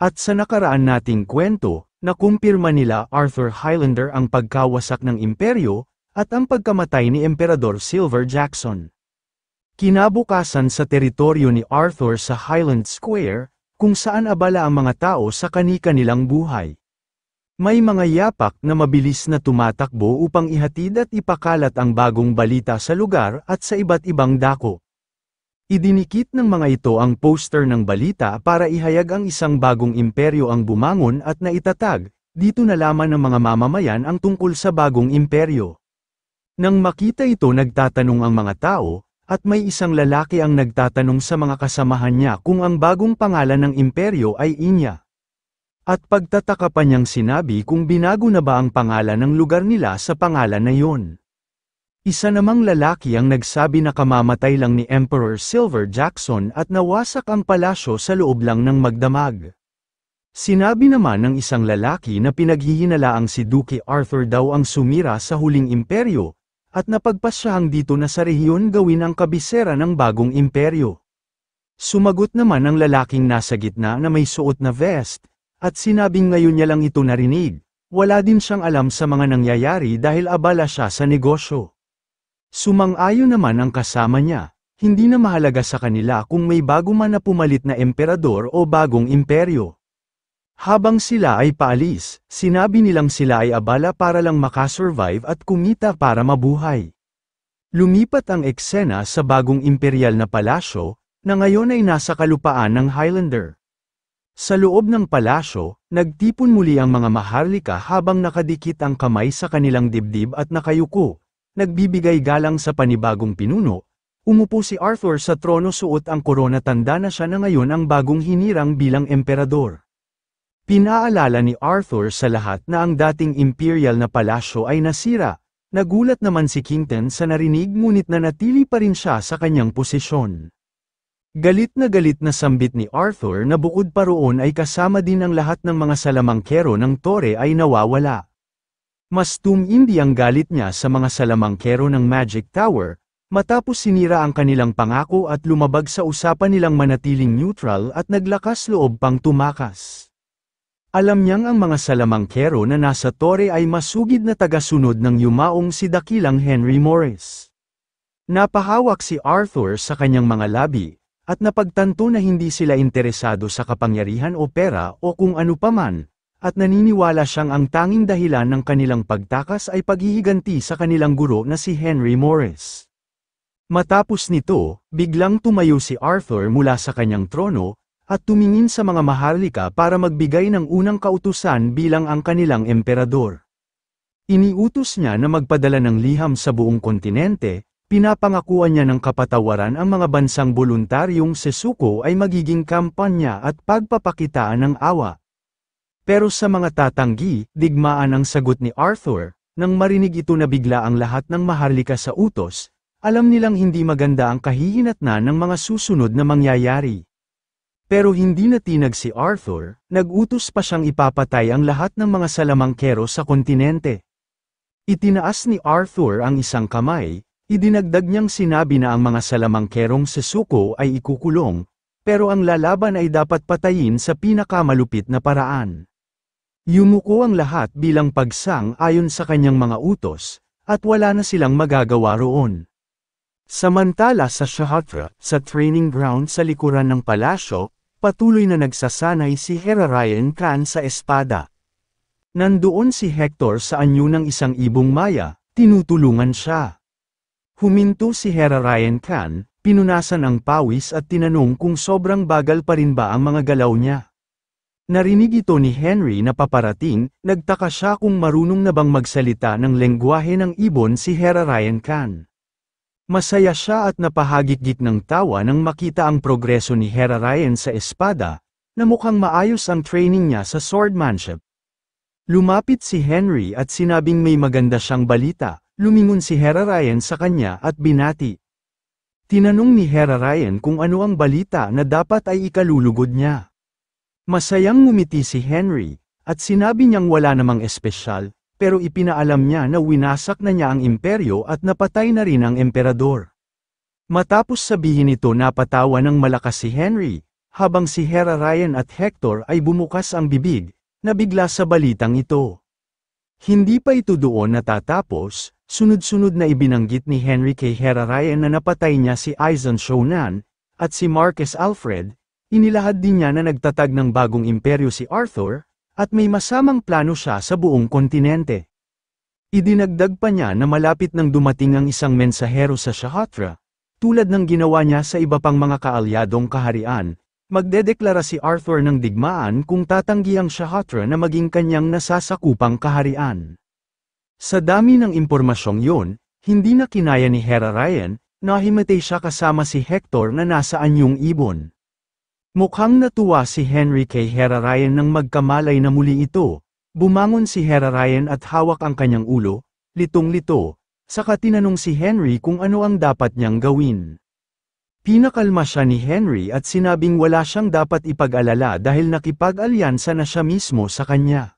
At sa nakaraan nating kwento, nakumpirma nila Arthur Highlander ang pagkawasak ng imperyo, at ang pagkamatay ni Emperador Silver Jackson. Kinabukasan sa teritoryo ni Arthur sa Highland Square, kung saan abala ang mga tao sa kani-kanilang buhay. May mga yapak na mabilis na tumatakbo upang ihatid at ipakalat ang bagong balita sa lugar at sa iba't ibang dako. Idinikit ng mga ito ang poster ng balita para ihayag ang isang bagong imperyo ang bumangon at naitatag, dito nalaman ng mga mamamayan ang tungkol sa bagong imperyo. Nang makita ito nagtatanong ang mga tao, at may isang lalaki ang nagtatanong sa mga kasamahan niya kung ang bagong pangalan ng imperyo ay Inya. At pagtataka pa niyang sinabi kung binago na ba ang pangalan ng lugar nila sa pangalan na yon. Isa namang lalaki ang nagsabi na kamamatay lang ni Emperor Silver Jackson at nawasak ang palasyo sa loob lang ng magdamag. Sinabi naman ng isang lalaki na pinaghihinalaang si Duke Arthur daw ang sumira sa huling imperyo, at napagpasyahang dito na sa rehiyon gawin ang kabisera ng bagong imperyo. Sumagot naman ang lalaking nasa gitna na may suot na vest, at sinabing ngayon niya lang ito narinig, wala din siyang alam sa mga nangyayari dahil abala siya sa negosyo. Sumang-ayon naman ang kasama niya, hindi na mahalaga sa kanila kung may bago man na pumalit na emperador o bagong imperyo. Habang sila ay paalis, sinabi nilang sila ay abala para lang makasurvive at kumita para mabuhay. Lumipat ang eksena sa bagong imperial na palasyo, na ngayon ay nasa kalupaan ng Highlander. Sa loob ng palasyo, nagtipon muli ang mga maharlika habang nakadikit ang kamay sa kanilang dibdib at nakayuko, nagbibigay galang sa panibagong pinuno. Umupo si Arthur sa trono suot ang korona, tanda na siya na ngayon ang bagong hinirang bilang emperador. Pinaalala ni Arthur sa lahat na ang dating imperial na palasyo ay nasira. Nagulat naman si Kington sa narinig ngunit nanatili pa rin siya sa kanyang posisyon. Galit na sambit ni Arthur na bukod pa roon ay kasama din ang lahat ng mga salamangkero ng tore ay nawawala. Mas tumindi ang galit niya sa mga salamangkero ng Magic Tower, matapos sinira ang kanilang pangako at lumabag sa usapan nilang manatiling neutral at naglakas loob pang tumakas. Alam niyang ang mga salamangkero na nasa tore ay masugid na tagasunod ng yumaong si dakilang Henry Morris. Napahawak si Arthur sa kanyang mga labi, at napagtanto na hindi sila interesado sa kapangyarihan o pera o kung ano paman, at naniniwala siyang ang tanging dahilan ng kanilang pagtakas ay paghihiganti sa kanilang guro na si Henry Morris. Matapos nito, biglang tumayo si Arthur mula sa kanyang trono, at tumingin sa mga maharlika para magbigay ng unang kautusan bilang ang kanilang emperador. Iniutos niya na magpadala ng liham sa buong kontinente, pinapangakuan niya ng kapatawaran ang mga bansang voluntaryong sesuko ay magiging kampanya at pagpapakitaan ng awa. Pero sa mga tatanggi, digmaan ang sagot ni Arthur. Nang marinig ito na bigla ang lahat ng maharlika sa utos, alam nilang hindi maganda ang kahihinatnan ng mga susunod na mangyayari. Pero hindi natinag si Arthur, nag-utos pa siyang ipapatay ang lahat ng mga salamangkero sa kontinente. Itinaas ni Arthur ang isang kamay, idinagdag niyang sinabi na ang mga salamangkerong sesuko ay ikukulong, pero ang lalaban ay dapat patayin sa pinakamalupit na paraan. Yumuko ang lahat bilang pagsang ayon sa kanyang mga utos, at wala na silang magagawa roon. Samantala sa Shahatra, sa training ground sa likuran ng palasyo, patuloy na nagsasanay si Herarayan Khan sa espada. Nandoon si Hector sa anyo ng isang ibong maya, tinutulungan siya. Huminto si Herarayan Khan, pinunasan ang pawis at tinanong kung sobrang bagal pa rin ba ang mga galaw niya. Narinig ito ni Henry na paparating, nagtaka siya kung marunong na bang magsalita ng lengguwahe ng ibon si Herarayan Khan. Masaya siya at napahagik-gik ng tawa nang makita ang progreso ni Herarayan sa espada, na mukhang maayos ang training niya sa swordmanship. Lumapit si Henry at sinabing may maganda siyang balita, lumingon si Herarayan sa kanya at binati. Tinanong ni Herarayan kung ano ang balita na dapat ay ikalulugod niya. Masayang ngumiti si Henry, at sinabi niyang wala namang espesyal, pero ipinaalam niya na winasak na niya ang imperyo at napatay na rin ang emperador. Matapos sabihin ito napatawa ng malakas si Henry, habang si Hera Ryan at Hector ay bumukas ang bibig, nabigla sa balitang ito. Hindi pa ito doon natatapos, sunod-sunod na ibinanggit ni Henry kay Hera Ryan na napatay niya si Aizen Shonan, at si Marcus Alfred, inilahad din niya na nagtatag ng bagong imperyo si Arthur, at may masamang plano siya sa buong kontinente. Idinagdag pa niya na malapit nang dumating ang isang mensahero sa Shahatra, tulad ng ginawa niya sa iba pang mga kaalyadong kaharian, magdedeklara si Arthur ng digmaan kung tatanggi ang Shahatra na maging kanyang nasasakupang kaharian. Sa dami ng impormasyong yun, hindi na kinaya ni Hera Ryan, na himatay siya kasama si Hector na nasa anyong ibon. Mukhang natuwa si Henry kay Hera Ryan nang magkamalay na muli ito. Bumangon si Hera Ryan at hawak ang kanyang ulo, litong-lito, saka tinanong si Henry kung ano ang dapat niyang gawin. Pinakalma siya ni Henry at sinabing wala siyang dapat ipag-alala dahil nakipag-alyansa na siya mismo sa kanya.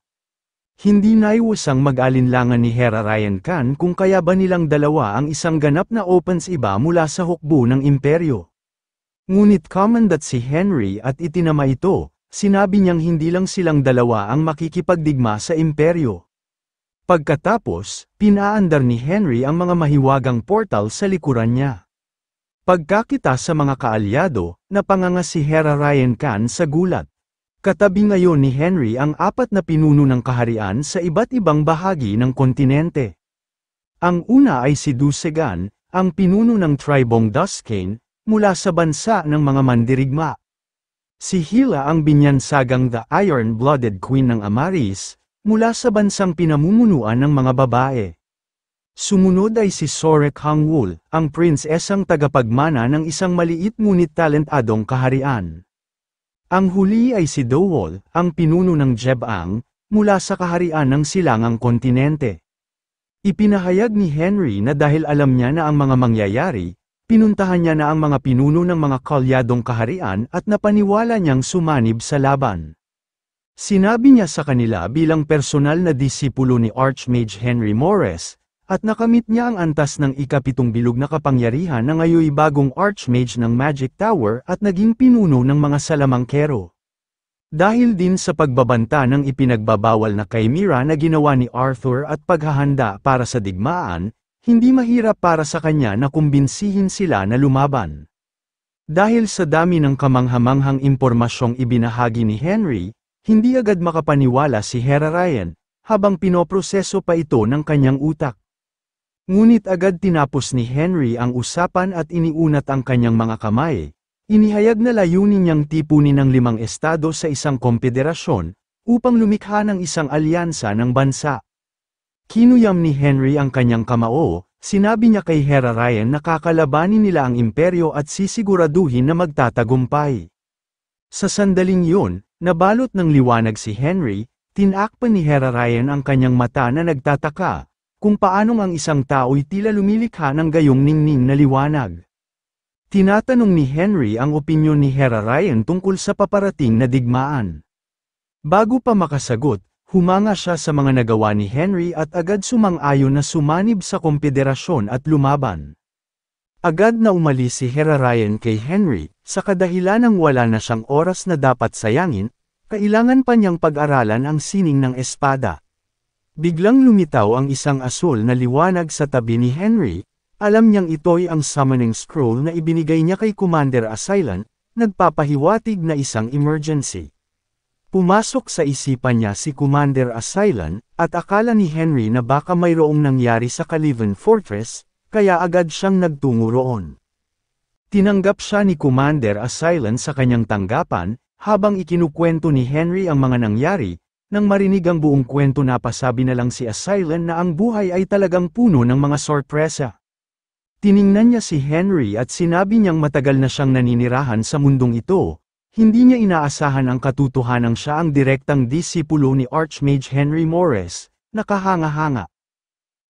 Hindi naiwasang mag-alinlangan ni Hera Ryan Khan kung kaya ba nilang dalawa ang isang ganap na opens iba mula sa hukbo ng imperyo. Ngunit kamandat si Henry at itinama ito. Sinabi niyang hindi lang silang dalawa ang makikipagdigma sa imperyo. Pagkatapos, pinaandar ni Henry ang mga mahiwagang portal sa likuran niya. Pagkakita sa mga kaalyado, napanganga si Hera Ryan Khan sa gulat. Katabi ngayon ni Henry ang 4 na pinuno ng kaharian sa iba't ibang bahagi ng kontinente. Ang una ay si Dusegan, ang pinuno ng tribong Duskane, mula sa bansa ng mga mandirigma. Si Hila ang binyansagang The Iron-Blooded Queen ng Amaris, mula sa bansang pinamumunuan ng mga babae. Sumunod ay si Sorek Hangwul, ang prinsesang tagapagmana ng isang maliit ngunit talentadong kaharian. Ang huli ay si Dowol, ang pinuno ng Jebang, mula sa kaharian ng silangang kontinente. Ipinahayag ni Henry na dahil alam niya na ang mga mangyayari, pinuntahan niya na ang mga pinuno ng mga kaalyadong kaharian at napaniwala niyang sumanib sa laban. Sinabi niya sa kanila bilang personal na disipulo ni Archmage Henry Morris, at nakamit niya ang antas ng ika-7 bilog na kapangyarihan na ngayoy bagong Archmage ng Magic Tower at naging pinuno ng mga salamangkero. Dahil din sa pagbabanta ng ipinagbabawal na Chimera na ginawa ni Arthur at paghahanda para sa digmaan, hindi mahirap para sa kanya na kumbinsihin sila na lumaban. Dahil sa dami ng kamanghamanghang impormasyong ibinahagi ni Henry, hindi agad makapaniwala si Hera Ryan, habang pinoproseso pa ito ng kanyang utak. Ngunit agad tinapos ni Henry ang usapan at iniunat ang kanyang mga kamay. Inihayag na layunin niyang tipunin ng 5 estado sa isang kompederasyon, upang lumikha ng isang alyansa ng bansa. Kinuyam ni Henry ang kanyang kamao, sinabi niya kay Hera Ryan na kakalabanin nila ang imperyo at sisiguraduhin na magtatagumpay. Sa sandaling yun, nabalot ng liwanag si Henry, tinakpan ni Hera Ryan ang kanyang mata na nagtataka, kung paanong ang isang tao'y tila lumilikha ng gayong ningning na liwanag. Tinatanong ni Henry ang opinyon ni Hera Ryan tungkol sa paparating na digmaan. Bago pa makasagot, humanga siya sa mga nagawa ni Henry at agad sumang-ayon na sumanib sa kompederasyon at lumaban. Agad na umalis si Hera Ryan kay Henry, sa kadahilanang wala na siyang oras na dapat sayangin, kailangan pa niyang pag-aralan ang sining ng espada. Biglang lumitaw ang isang asul na liwanag sa tabi ni Henry, alam niyang ito'y ang summoning scroll na ibinigay niya kay Commander Asylon, nagpapahiwatig na isang emergency. Pumasok sa isipan niya si Commander Asylon, at akala ni Henry na baka mayroong nangyari sa Caliven Fortress, kaya agad siyang nagtungo roon. Tinanggap siya ni Commander Asylon sa kanyang tanggapan, habang ikinukwento ni Henry ang mga nangyari, nang marinig ang buong kwento napasabi na lang si Asylon na ang buhay ay talagang puno ng mga sorpresa. Tiningnan niya si Henry at sinabi niyang matagal na siyang naninirahan sa mundong ito. Hindi niya inaasahan ang katotohanang siya ang direktang disipulo ni Archmage Henry Morris, nakahanga-hanga.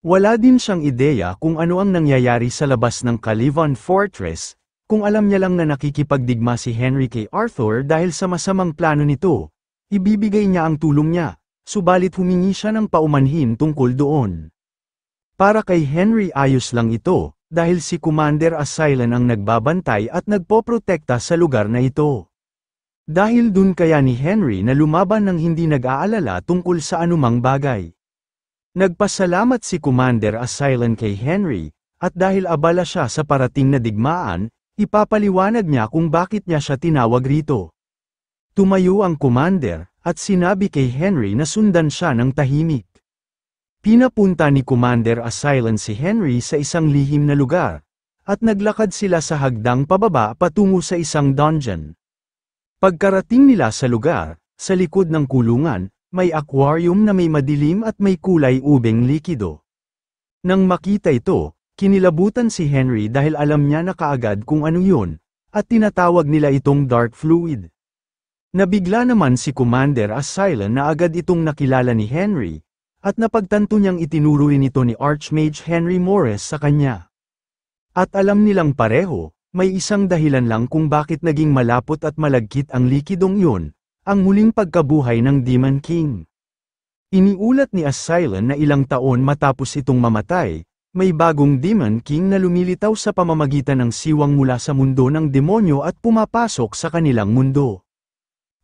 Wala din siyang ideya kung ano ang nangyayari sa labas ng Caliven Fortress, kung alam niya lang na nakikipagdigma si Henry kay Arthur dahil sa masamang plano nito, ibibigay niya ang tulong niya, subalit humingi siya ng paumanhin tungkol doon. Para kay Henry ayos lang ito, dahil si Commander Asylon ang nagbabantay at nagpoprotekta sa lugar na ito. Dahil dun kaya ni Henry na lumaban ng hindi nag-aalala tungkol sa anumang bagay. Nagpasalamat si Commander Asylon kay Henry, at dahil abala siya sa parating na digmaan, ipapaliwanag niya kung bakit niya siya tinawag rito. Tumayo ang Commander, at sinabi kay Henry na sundan siya ng tahimik. Pinapunta ni Commander Asylon si Henry sa isang lihim na lugar, at naglakad sila sa hagdang pababa patungo sa isang dungeon. Pagkarating nila sa lugar, sa likod ng kulungan, may aquarium na may madilim at may kulay ubeng likido. Nang makita ito, kinilabutan si Henry dahil alam niya na kaagad kung ano yun, at tinatawag nila itong dark fluid. Nabigla naman si Commander Asylon na agad itong nakilala ni Henry, at napagtanto niyang itinuro rin ito ni Archmage Henry Morris sa kanya. At alam nilang pareho, may isang dahilan lang kung bakit naging malapot at malagkit ang likidong yun, ang muling pagkabuhay ng Demon King. Iniulat ni Asylon na ilang taon matapos itong mamatay, may bagong Demon King na lumilitaw sa pamamagitan ng siwang mula sa mundo ng demonyo at pumapasok sa kanilang mundo.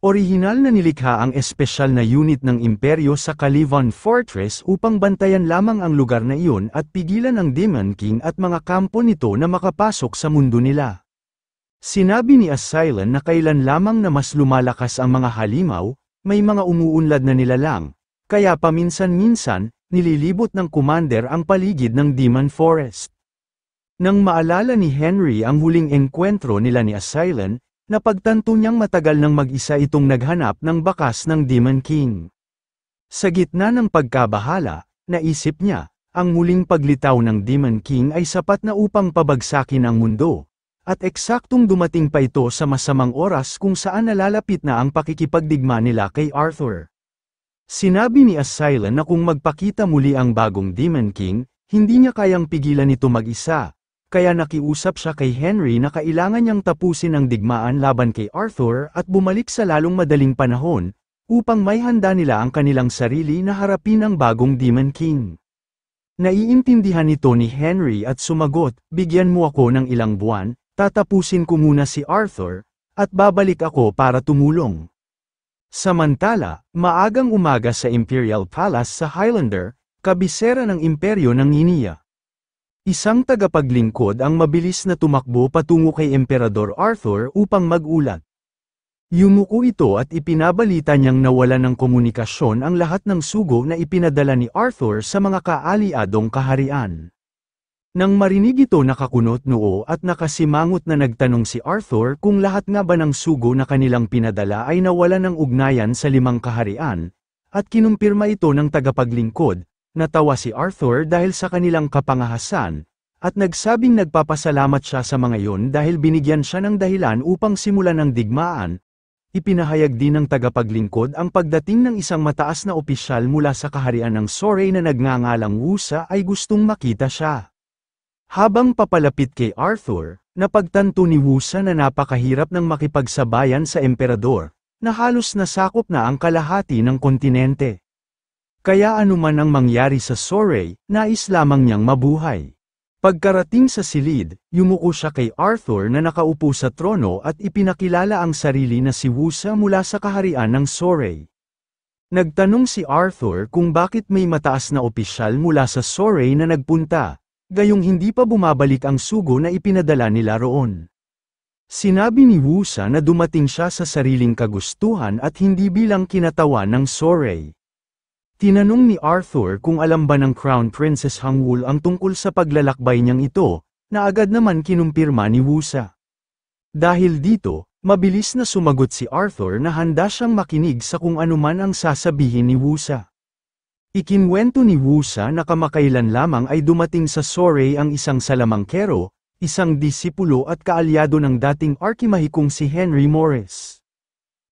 Orihinal na nilikha ang espesyal na unit ng imperyo sa Calivan Fortress upang bantayan lamang ang lugar na iyon at pigilan ang Demon King at mga kampo nito na makapasok sa mundo nila. Sinabi ni Asylon na kailan lamang na mas lumalakas ang mga halimaw, may mga umuunlad na nilalang, kaya paminsan-minsan, nililibot ng Commander ang paligid ng Demon Forest. Nang maalala ni Henry ang huling enkwentro nila ni Asylon, napagtanto niyang matagal nang mag-isa itong naghanap ng bakas ng Demon King. Sa gitna ng pagkabahala, naisip niya, ang muling paglitaw ng Demon King ay sapat na upang pabagsakin ang mundo, at eksaktong dumating pa ito sa masamang oras kung saan nalalapit na ang pakikipagdigma nila kay Arthur. Sinabi ni Asylon na kung magpakita muli ang bagong Demon King, hindi niya kayang pigilan ito mag-isa. Kaya nakiusap siya kay Henry na kailangan niyang tapusin ang digmaan laban kay Arthur at bumalik sa lalong madaling panahon, upang may handa nila ang kanilang sarili na harapin ang bagong Demon King. Naiintindihan ito ni Henry at sumagot, bigyan mo ako ng ilang buwan, tatapusin ko muna si Arthur, at babalik ako para tumulong. Samantala, maagang umaga sa Imperial Palace sa Highlander, kabisera ng imperyo ng Iniya. Isang tagapaglingkod ang mabilis na tumakbo patungo kay Emperador Arthur upang mag-ulat. Yumuko ito at ipinabalita niyang nawala ng komunikasyon ang lahat ng sugo na ipinadala ni Arthur sa mga kaaliadong kaharian. Nang marinig ito nakakunot noo at nakasimangot na nagtanong si Arthur kung lahat nga ba ng sugo na kanilang pinadala ay nawala ng ugnayan sa 5 kaharian, at kinumpirma ito ng tagapaglingkod. Natawa si Arthur dahil sa kanilang kapangahasan, at nagsabing nagpapasalamat siya sa mga yon dahil binigyan siya ng dahilan upang simulan ang digmaan. Ipinahayag din ng tagapaglingkod ang pagdating ng isang mataas na opisyal mula sa kaharian ng Soray na nagngangalang Wusa ay gustong makita siya. Habang papalapit kay Arthur, napagtanto ni Wusa na napakahirap ng makipagsabayan sa emperador, na halos nasakop na ang kalahati ng kontinente. Kaya anuman ang mangyari sa Soray, nais lamang niyang mabuhay. Pagkarating sa silid, yumuko siya kay Arthur na nakaupo sa trono at ipinakilala ang sarili na si Wusa mula sa kaharian ng Soray. Nagtanong si Arthur kung bakit may mataas na opisyal mula sa Soray na nagpunta, gayong hindi pa bumabalik ang sugo na ipinadala nila roon. Sinabi ni Wusa na dumating siya sa sariling kagustuhan at hindi bilang kinatawan ng Soray. Tinanong ni Arthur kung alam ba ng Crown Princess Hangul ang tungkol sa paglalakbay niyang ito, na agad naman kinumpirma ni Wusa. Dahil dito, mabilis na sumagot si Arthur na handa siyang makinig sa kung anuman ang sasabihin ni Wusa. Ikinwento ni Wusa na kamakailan lamang ay dumating sa Soray ang isang salamangkero, isang disipulo at kaalyado ng dating arkimahikong si Henry Morris.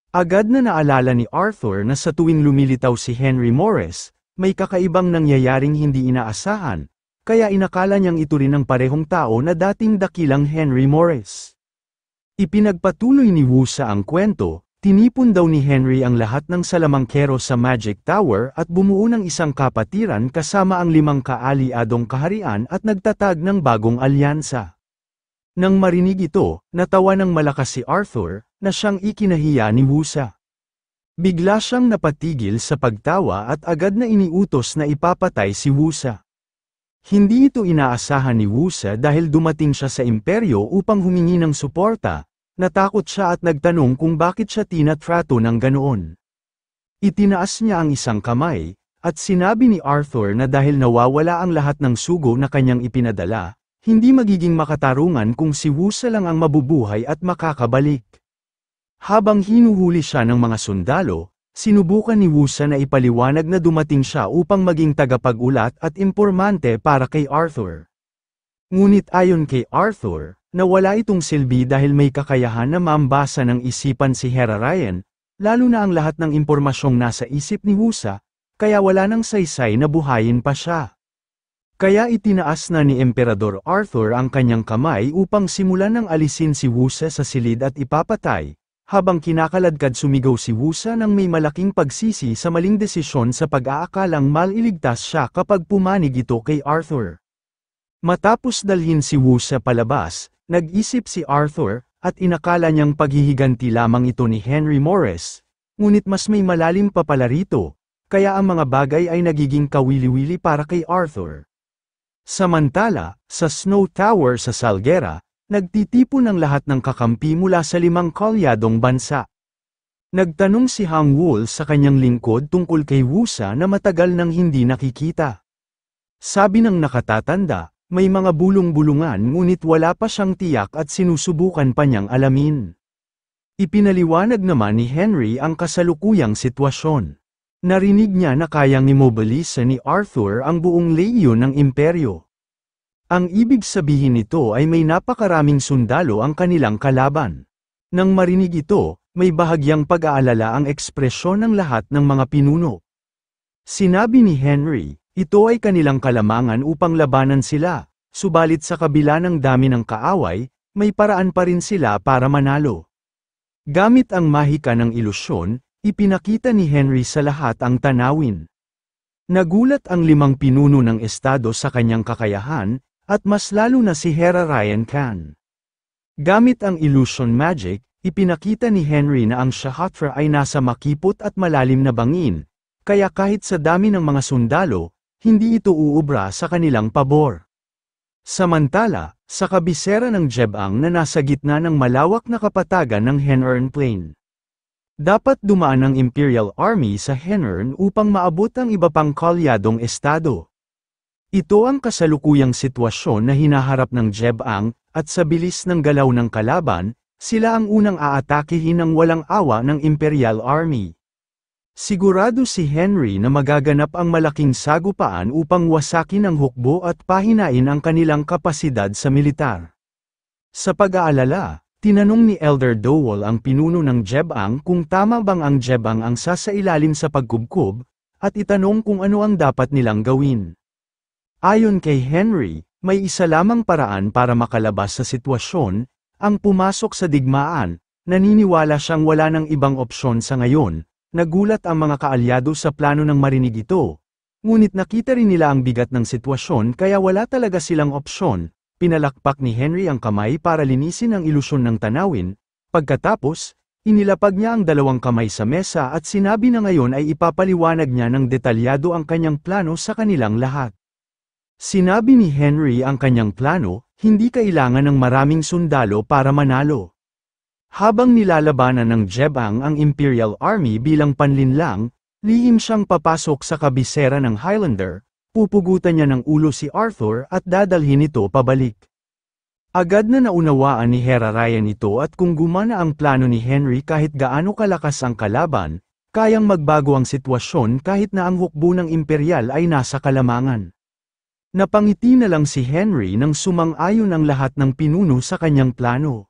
Agad na naalala ni Arthur na sa tuwing lumilitaw si Henry Morris, may kakaibang nangyayaring hindi inaasahan, kaya inakala niyang ito rin ang parehong tao na dating dakilang Henry Morris. Ipinagpatuloy ni Wusa ang kwento, tinipon daw ni Henry ang lahat ng salamangkero sa Magic Tower at bumuo ng isang kapatiran kasama ang 5 kaaliadong kaharian at nagtatag ng bagong alyansa. Nang marinig ito, natawa ng malakas si Arthur, na siyang ikinahiya ni Wusa. Bigla siyang napatigil sa pagtawa at agad na iniutos na ipapatay si Wusa. Hindi ito inaasahan ni Wusa dahil dumating siya sa imperyo upang humingi ng suporta, natakot siya at nagtanong kung bakit siya tinatrato ng ganoon. Itinaas niya ang isang kamay, at sinabi ni Arthur na dahil nawawala ang lahat ng sugo na kanyang ipinadala, hindi magiging makatarungan kung si Wusa lang ang mabubuhay at makakabalik. Habang hinuhuli siya ng mga sundalo, sinubukan ni Wusa na ipaliwanag na dumating siya upang maging tagapag-ulat at impormante para kay Arthur. Ngunit ayon kay Arthur, nawala itong silbi dahil may kakayahan na mambasa ng isipan si Hera Ryan, lalo na ang lahat ng impormasyong nasa isip ni Wusa, kaya wala nang saysay na buhayin pa siya. Kaya itinaas na ni Emperador Arthur ang kanyang kamay upang simulan ng alisin si Wusa sa silid at ipapatay. Habang kinakaladkad sumigaw si Wusa nang may malaking pagsisi sa maling desisyon sa pag-aakalang maliligtas siya kapag pumanig ito kay Arthur. Matapos dalhin si Wusa palabas, nag-isip si Arthur, at inakala niyang paghihiganti lamang ito ni Henry Morris, ngunit mas may malalim pa pala rito, kaya ang mga bagay ay nagiging kawili-wili para kay Arthur. Samantala, sa Snow Tower sa Salguera, nagtitipon ang lahat ng kakampi mula sa 5 kalyadong bansa. Nagtanong si Hang Wul sa kanyang lingkod tungkol kay Wusa na matagal nang hindi nakikita. Sabi ng nakatatanda, may mga bulong-bulungan ngunit wala pa siyang tiyak at sinusubukan pa niyang alamin. Ipinaliwanag naman ni Henry ang kasalukuyang sitwasyon. Narinig niya na kayang immobilize ni Arthur ang buong lehiyon ng imperyo. Ang ibig sabihin nito ay may napakaraming sundalo ang kanilang kalaban. Nang marinig ito, may bahagyang pag-aalala ang ekspresyon ng lahat ng mga pinuno. Sinabi ni Henry, ito ay kanilang kalamangan upang labanan sila, subalit sa kabila ng dami ng kaaway, may paraan pa rin sila para manalo. Gamit ang mahika ng ilusyon, ipinakita ni Henry sa lahat ang tanawin. Nagulat ang 5 pinuno ng estado sa kanyang kakayahan, at mas lalo na si Hera Ryan Khan. Gamit ang illusion magic, ipinakita ni Henry na ang Shahatra ay nasa makipot at malalim na bangin, kaya kahit sa dami ng mga sundalo, hindi ito uubra sa kanilang pabor. Samantala, sa kabisera ng Jebang na nasa gitna ng malawak na kapatagan ng Henern Plain. Dapat dumaan ang Imperial Army sa Henern upang maabot ang iba pang kalyadong estado. Ito ang kasalukuyang sitwasyon na hinaharap ng Jebang, at sa bilis ng galaw ng kalaban, sila ang unang aatakihin ng walang awa ng Imperial Army. Sigurado si Henry na magaganap ang malaking sagupaan upang wasakin ang hukbo at pahinain ang kanilang kapasidad sa militar. Sa pag-aalala, tinanong ni Elder Dowell ang pinuno ng Jebang kung tama bang ang Jebang ang sasailalim sa pagkubkob, at itanong kung ano ang dapat nilang gawin. Ayon kay Henry, may isa lamang paraan para makalabas sa sitwasyon, ang pumasok sa digmaan. Naniniwala siyang wala ng ibang opsyon sa ngayon. Nagulat ang mga kaalyado sa plano ng marinig ito. Ngunit nakita rin nila ang bigat ng sitwasyon kaya wala talaga silang opsyon. Pinalakpak ni Henry ang kamay para linisin ang ilusyon ng tanawin. Pagkatapos, inilapag niya ang 2 kamay sa mesa at sinabi na ngayon ay ipapaliwanag niya ng detalyado ang kanyang plano sa kanilang lahat. Sinabi ni Henry ang kanyang plano, hindi kailangan ng maraming sundalo para manalo. Habang nilalabanan ng Jebang ang Imperial Army bilang panlinlang, lihim siyang papasok sa kabisera ng Highlander, pupugutan niya ng ulo si Arthur at dadalhin ito pabalik. Agad na naunawaan ni Hera Ryan ito at kung gumana ang plano ni Henry kahit gaano kalakas ang kalaban, kayang magbago ang sitwasyon kahit na ang hukbo ng Imperial ay nasa kalamangan. Napangiti na lang si Henry nang sumang-ayon ang lahat ng pinuno sa kanyang plano.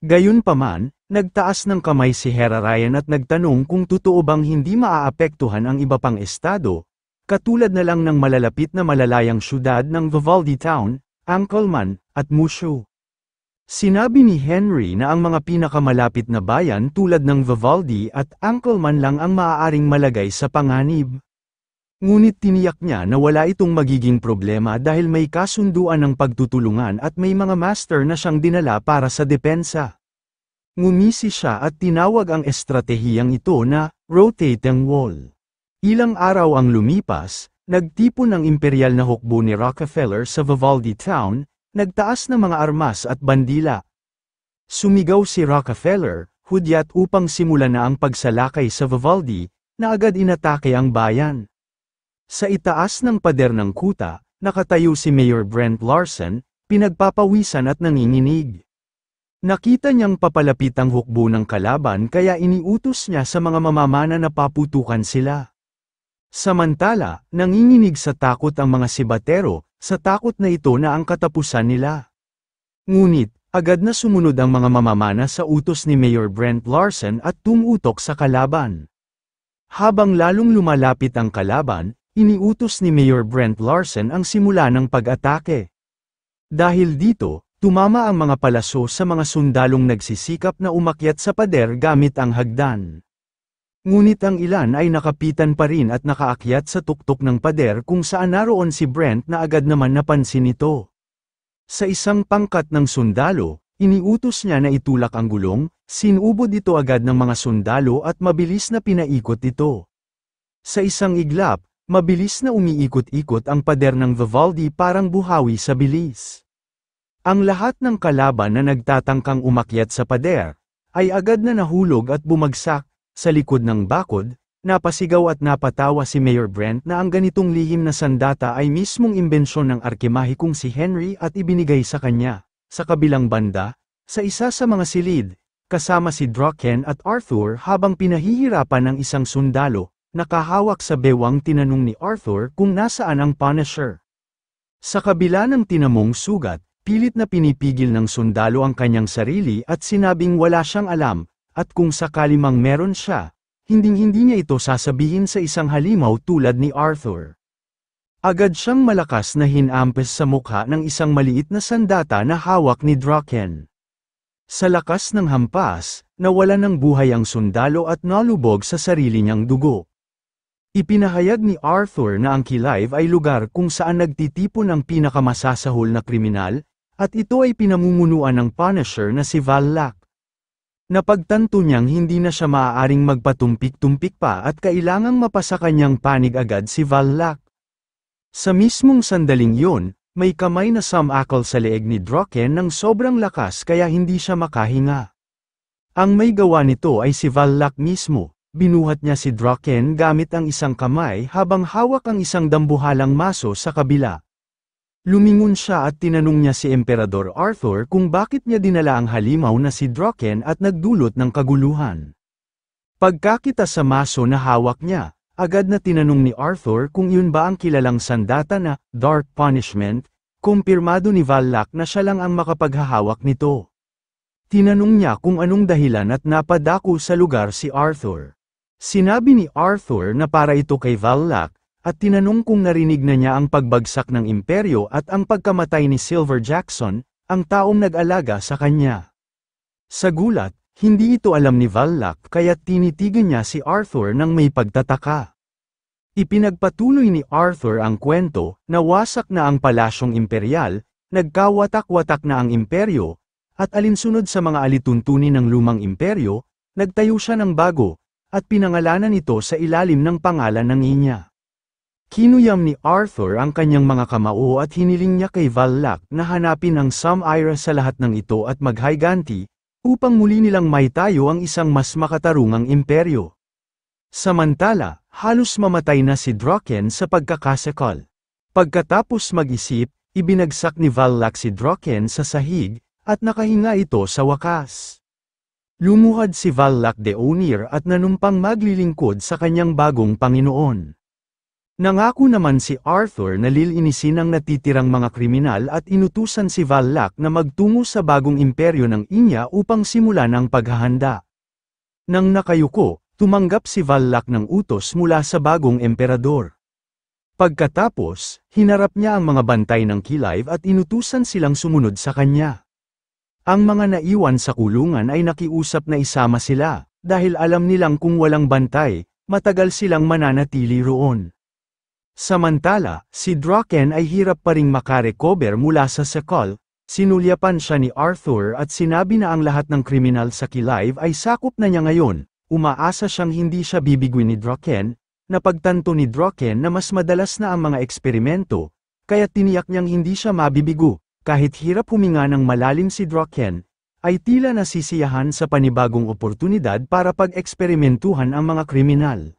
Gayunpaman, nagtaas ng kamay si Hera Ryan at nagtanong kung totoo bang hindi maaapektuhan ang iba pang estado, katulad na lang ng malalapit na malalayang syudad ng Vivaldi Town, Ancolman, at Mushu. Sinabi ni Henry na ang mga pinakamalapit na bayan tulad ng Vivaldi at Ancolman lang ang maaaring malagay sa panganib. Ngunit tiniyak niya na wala itong magiging problema dahil may kasunduan ng pagtutulungan at may mga master na siyang dinala para sa depensa. Ngumisi siya at tinawag ang estratehiyang ito na rotating wall. Ilang araw ang lumipas, nagtipon ang imperial na hukbo ni Rockefeller sa Vivaldi Town, nagtaas ng mga armas at bandila. Sumigaw si Rockefeller, hudyat upang simulan na ang pagsalakay sa Vivaldi, na agad inatake ang bayan. Sa itaas ng pader ng kuta, nakatayo si Mayor Brent Larsen, pinagpapawisan at nanginginig. Nakita niyang papalapit ang hukbo ng kalaban kaya iniutos niya sa mga mamamana na paputukan sila. Samantala, nanginginig sa takot ang mga sibatero, sa takot na ito na ang katapusan nila. Ngunit, agad na sumunod ang mga mamamana sa utos ni Mayor Brent Larsen at tumutok sa kalaban. Habang lalong lumalapit ang kalaban, iniutos ni Mayor Brent Larsen ang simula ng pag-atake. Dahil dito, tumama ang mga palaso sa mga sundalong nagsisikap na umakyat sa pader gamit ang hagdan. Ngunit ang ilan ay nakapitan pa rin at nakaakyat sa tuktok ng pader kung saan naroon si Brent na agad naman napansin ito. Sa isang pangkat ng sundalo, iniutos niya na itulak ang gulong, sinubod ito agad ng mga sundalo at mabilis na pinaikot ito. Sa isang iglap, mabilis na umiikot-ikot ang pader ng Vivaldi parang buhawi sa bilis. Ang lahat ng kalaban na nagtatangkang umakyat sa pader, ay agad na nahulog at bumagsak. Sa likod ng bakod, napasigaw at napatawa si Mayor Brent na ang ganitong lihim na sandata ay mismong imbensyon ng arkimahikong si Henry at ibinigay sa kanya. Sa kabilang banda, sa isa sa mga silid, kasama si Draken at Arthur habang pinahihirapan ng isang sundalo, nakahawak sa bewang tinanong ni Arthur kung nasaan ang Punisher. Sa kabila ng tinamong sugat, pilit na pinipigil ng sundalo ang kanyang sarili at sinabing wala siyang alam, at kung sakali mang meron siya, hinding-hindi niya ito sasabihin sa isang halimaw tulad ni Arthur. Agad siyang malakas na hinampes sa mukha ng isang maliit na sandata na hawak ni Draken. Sa lakas ng hampas, nawala ng buhay ang sundalo at nalubog sa sarili niyang dugo. Ipinahayag ni Arthur na ang Clive ay lugar kung saan nagtitipon ang pinakamasasahol na kriminal, at ito ay pinamumunuan ng Punisher na si Val Locke. Napagtanto niyang hindi na siya maaaring magpatumpik-tumpik pa at kailangang mapasa kanyang panig agad si Val Locke. Sa mismong sandaling yun, may kamay na sumakal sa leeg ni Draken ng sobrang lakas kaya hindi siya makahinga. Ang may gawa nito ay si Val Locke mismo. Binuhat niya si Draken gamit ang isang kamay habang hawak ang isang dambuhalang maso sa kabila. Lumingon siya at tinanong niya si Emperador Arthur kung bakit niya dinala ang halimaw na si Draken at nagdulot ng kaguluhan. Pagkakita sa maso na hawak niya, agad na tinanong ni Arthur kung yun ba ang kilalang sandata na Dark Punishment, kumpirmado ni Val Locke na siya lang ang makapaghahawak nito. Tinanong niya kung anong dahilan at napadako sa lugar si Arthur. Sinabi ni Arthur na para ito kay Val Locke, at tinanong kung narinig na niya ang pagbagsak ng imperyo at ang pagkamatay ni Silver Jackson, ang taong nag-alaga sa kanya. Sa gulat, hindi ito alam ni Val Locke kaya tinitigan niya si Arthur nang may pagtataka. Ipinagpatuloy ni Arthur ang kwento, na wasak na ang palasyong imperial, nagkawatak-watak na ang imperyo, at alinsunod sa mga alituntunin ng lumang imperyo, nagtayo siya ng bago, at pinangalanan ito sa ilalim ng pangalan ng inya. Kinuyam ni Arthur ang kanyang mga kamao at hiniling niya kay Val Locke na hanapin ang Sum-Ira sa lahat ng ito at maghiganti, upang muli nilang maitayo ang isang mas makatarungang imperyo. Samantala, halos mamatay na si Draken sa pagkakasakal. Pagkatapos mag-isip, ibinagsak ni Val Locke si Draken sa sahig, at nakahinga ito sa wakas. Lumuhad si Val Locke de Onir at nanumpang maglilingkod sa kanyang bagong Panginoon. Nangako naman si Arthur na lilinisin ang natitirang mga kriminal at inutusan si Val Locke na magtungo sa bagong imperyo ng Inya upang simulan ang paghahanda. Nang nakayuko, tumanggap si Val Locke ng utos mula sa bagong emperador. Pagkatapos, hinarap niya ang mga bantay ng Clive at inutusan silang sumunod sa kanya. Ang mga naiwan sa kulungan ay nakiusap na isama sila, dahil alam nilang kung walang bantay, matagal silang mananatili roon. Samantala, si Draken ay hirap pa ring makarecover mula sa sakal, Sinulyapan siya ni Arthur at sinabi na ang lahat ng kriminal sa Clive ay sakop na niya ngayon. Umaasa siyang hindi siya bibiguin ni Draken, napagtanto ni Draken na mas madalas na ang mga eksperimento, kaya tiniyak niyang hindi siya mabibigo. Kahit hirap huminga ng malalim si Draken, ay tila nasisiyahan sa panibagong oportunidad para pag-eksperimentuhan ang mga kriminal.